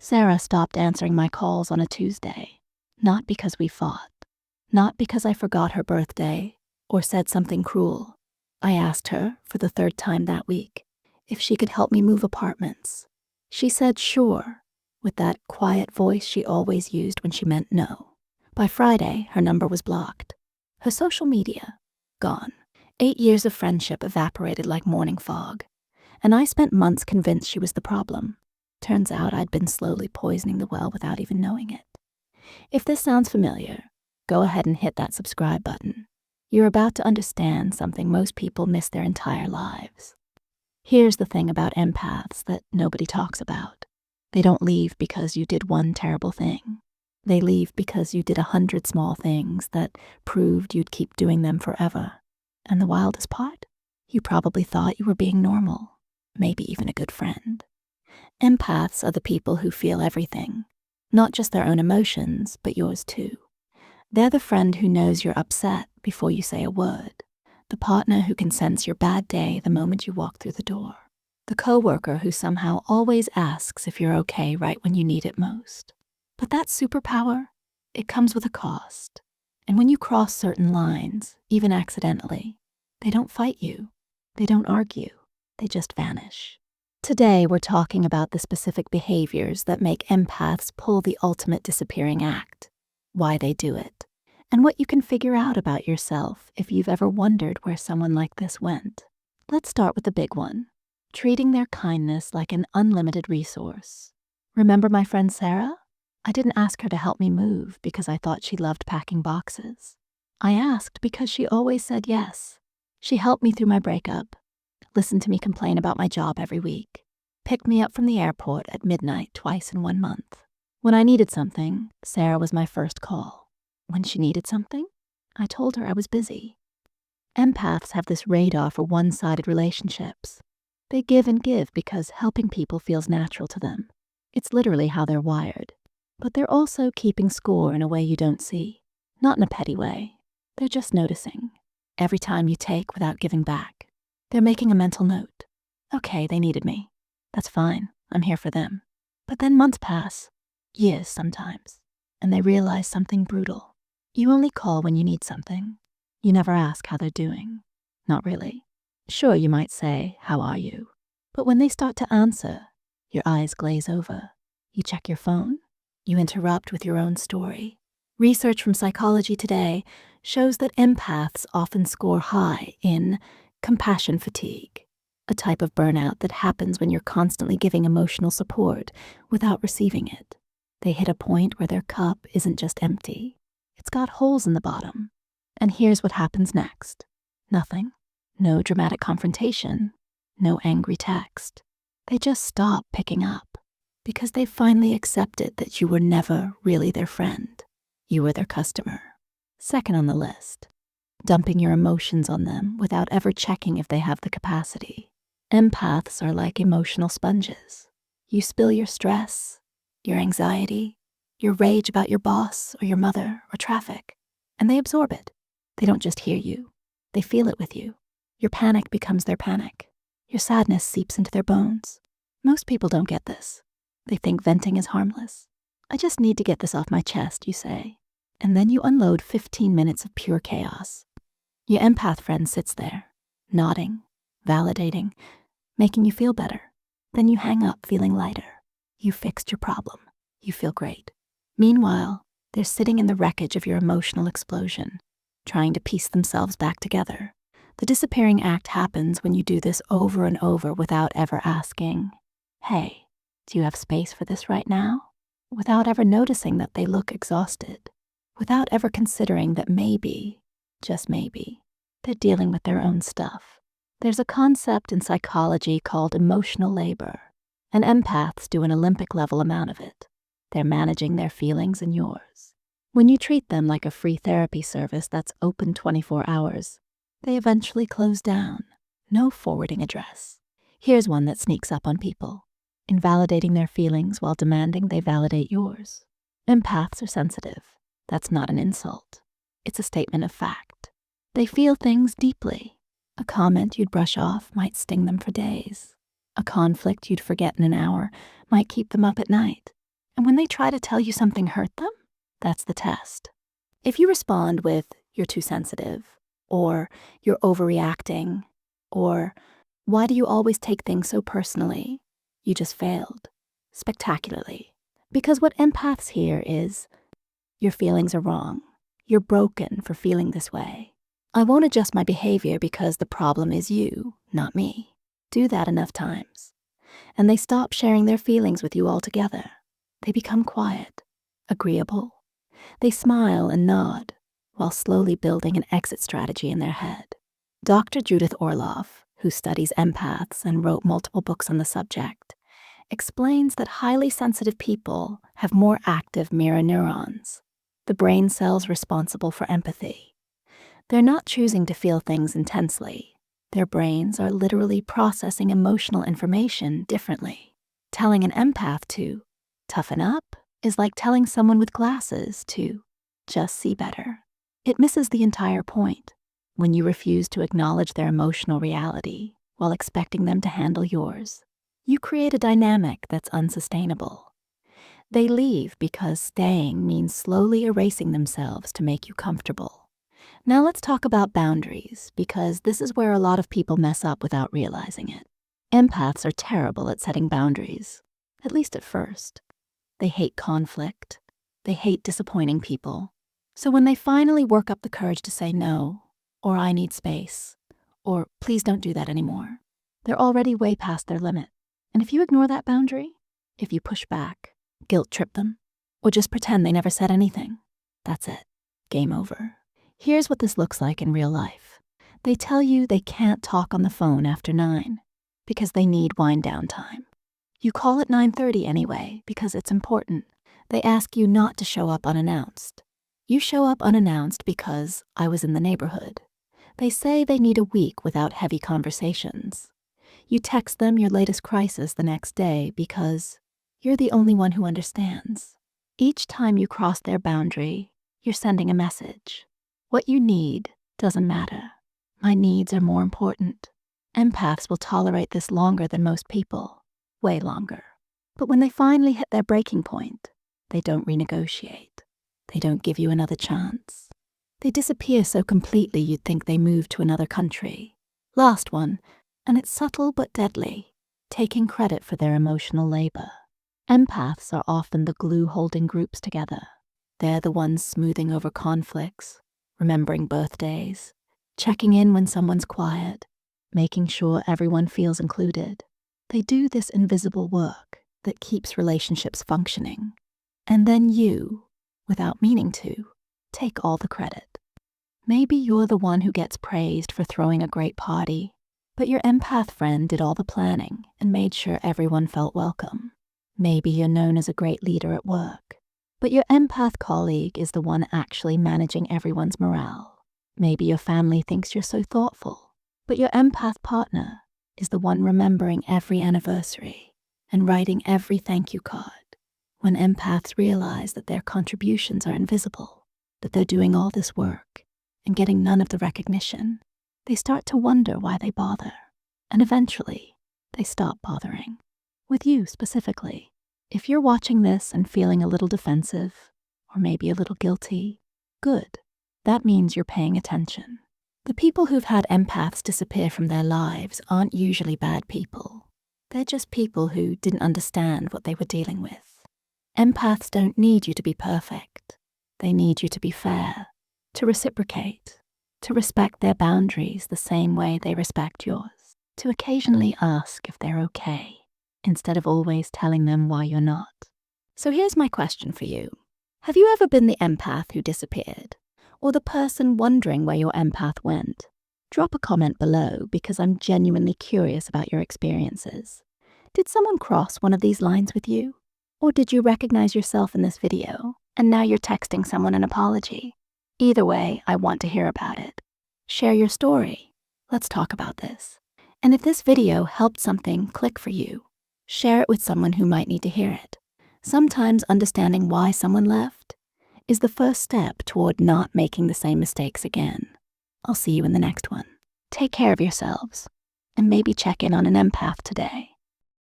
Sarah stopped answering my calls on a Tuesday, not because we fought, not because I forgot her birthday or said something cruel. I asked her, for the third time that week, if she could help me move apartments. She said sure, with that quiet voice she always used when she meant no. By Friday, her number was blocked. Her social media, gone. 8 years of friendship evaporated like morning fog, and I spent months convinced she was the problem. Turns out I'd been slowly poisoning the well without even knowing it. If this sounds familiar, go ahead and hit that subscribe button. You're about to understand something most people miss their entire lives. Here's the thing about empaths that nobody talks about. They don't leave because you did one terrible thing. They leave because you did 100 small things that proved you'd keep doing them forever. And the wildest part? You probably thought you were being normal, maybe even a good friend. Empaths are the people who feel everything, not just their own emotions, but yours too. They're the friend who knows you're upset before you say a word, the partner who can sense your bad day the moment you walk through the door, the coworker who somehow always asks if you're okay right when you need it most. But that superpower, it comes with a cost. And when you cross certain lines, even accidentally, they don't fight you, they don't argue, they just vanish. Today, we're talking about the specific behaviors that make empaths pull the ultimate disappearing act, why they do it, and what you can figure out about yourself if you've ever wondered where someone like this went. Let's start with the big one, treating their kindness like an unlimited resource. Remember my friend Sarah? I didn't ask her to help me move because I thought she loved packing boxes. I asked because she always said yes. She helped me through my breakup, listened to me complain about my job every week, picked me up from the airport at midnight twice in 1 month. When I needed something, Sarah was my first call. When she needed something, I told her I was busy. Empaths have this radar for one-sided relationships. They give and give because helping people feels natural to them. It's literally how they're wired. But they're also keeping score in a way you don't see. Not in a petty way. They're just noticing. Every time you take without giving back, they're making a mental note. Okay, they needed me. That's fine. I'm here for them. But then months pass, years sometimes, and they realize something brutal. You only call when you need something. You never ask how they're doing. Not really. Sure, you might say, "How are you?" But when they start to answer, your eyes glaze over. You check your phone. You interrupt with your own story. Research from Psychology Today shows that empaths often score high in compassion fatigue, a type of burnout that happens when you're constantly giving emotional support without receiving it. They hit a point where their cup isn't just empty. It's got holes in the bottom. And here's what happens next. Nothing. No dramatic confrontation. No angry text. They just stop picking up because they've finally accepted that you were never really their friend. You were their customer. Second on the list, dumping your emotions on them without ever checking if they have the capacity. Empaths are like emotional sponges. You spill your stress, your anxiety, your rage about your boss or your mother or traffic, and they absorb it. They don't just hear you, they feel it with you. Your panic becomes their panic. Your sadness seeps into their bones. Most people don't get this. They think venting is harmless. I just need to get this off my chest, you say. And then you unload 15 minutes of pure chaos. Your empath friend sits there, nodding, validating, making you feel better. Then you hang up feeling lighter. You fixed your problem. You feel great. Meanwhile, they're sitting in the wreckage of your emotional explosion, trying to piece themselves back together. The disappearing act happens when you do this over and over without ever asking, "Hey, do you have space for this right now?" Without ever noticing that they look exhausted. Without ever considering that maybe, just maybe, they're dealing with their own stuff. There's a concept in psychology called emotional labor, and empaths do an Olympic-level amount of it. They're managing their feelings and yours. When you treat them like a free therapy service that's open 24 hours, they eventually close down. No forwarding address. Here's one that sneaks up on people, invalidating their feelings while demanding they validate yours. Empaths are sensitive. That's not an insult. It's a statement of fact. They feel things deeply. A comment you'd brush off might sting them for days. A conflict you'd forget in an hour might keep them up at night. And when they try to tell you something hurt them, that's the test. If you respond with, "You're too sensitive," or "You're overreacting," or "Why do you always take things so personally?" you just failed. Spectacularly. Because what empaths hear is, "Your feelings are wrong. You're broken for feeling this way. I won't adjust my behavior because the problem is you, not me." Do that enough times, and they stop sharing their feelings with you altogether. They become quiet, agreeable. They smile and nod while slowly building an exit strategy in their head. Dr. Judith Orloff, who studies empaths and wrote multiple books on the subject, explains that highly sensitive people have more active mirror neurons, the brain cells responsible for empathy. They're not choosing to feel things intensely. Their brains are literally processing emotional information differently. Telling an empath to toughen up is like telling someone with glasses to just see better. It misses the entire point when you refuse to acknowledge their emotional reality while expecting them to handle yours. You create a dynamic that's unsustainable. They leave because staying means slowly erasing themselves to make you comfortable. Now let's talk about boundaries, because this is where a lot of people mess up without realizing it. Empaths are terrible at setting boundaries, at least at first. They hate conflict. They hate disappointing people. So when they finally work up the courage to say no, or "I need space," or "Please don't do that anymore," they're already way past their limit. And if you ignore that boundary, if you push back, guilt trip them, or just pretend they never said anything, that's it. Game over. Here's what this looks like in real life. They tell you they can't talk on the phone after 9 because they need wind down time. You call at 9:30 anyway because it's important. They ask you not to show up unannounced. You show up unannounced because "I was in the neighborhood." They say they need a week without heavy conversations. You text them your latest crisis the next day because you're the only one who understands. Each time you cross their boundary, you're sending a message. What you need doesn't matter. My needs are more important. Empaths will tolerate this longer than most people, way longer. But when they finally hit their breaking point, they don't renegotiate. They don't give you another chance. They disappear so completely you'd think they moved to another country. Last one, and it's subtle but deadly, taking credit for their emotional labor. Empaths are often the glue holding groups together. They're the ones smoothing over conflicts, remembering birthdays, checking in when someone's quiet, making sure everyone feels included. They do this invisible work that keeps relationships functioning. And then you, without meaning to, take all the credit. Maybe you're the one who gets praised for throwing a great party, but your empath friend did all the planning and made sure everyone felt welcome. Maybe you're known as a great leader at work, but your empath colleague is the one actually managing everyone's morale. Maybe your family thinks you're so thoughtful, but your empath partner is the one remembering every anniversary and writing every thank you card. When empaths realize that their contributions are invisible, that they're doing all this work and getting none of the recognition, they start to wonder why they bother. And eventually, they stop bothering. With you specifically. If you're watching this and feeling a little defensive, or maybe a little guilty, good. That means you're paying attention. The people who've had empaths disappear from their lives aren't usually bad people. They're just people who didn't understand what they were dealing with. Empaths don't need you to be perfect. They need you to be fair, to reciprocate, to respect their boundaries the same way they respect yours, to occasionally ask if they're okay, instead of always telling them why you're not. So here's my question for you. Have you ever been the empath who disappeared? Or the person wondering where your empath went? Drop a comment below because I'm genuinely curious about your experiences. Did someone cross one of these lines with you? Or did you recognize yourself in this video and now you're texting someone an apology? Either way, I want to hear about it. Share your story. Let's talk about this. And if this video helped something click for you, share it with someone who might need to hear it. Sometimes understanding why someone left is the first step toward not making the same mistakes again. I'll see you in the next one. Take care of yourselves, and maybe check in on an empath today.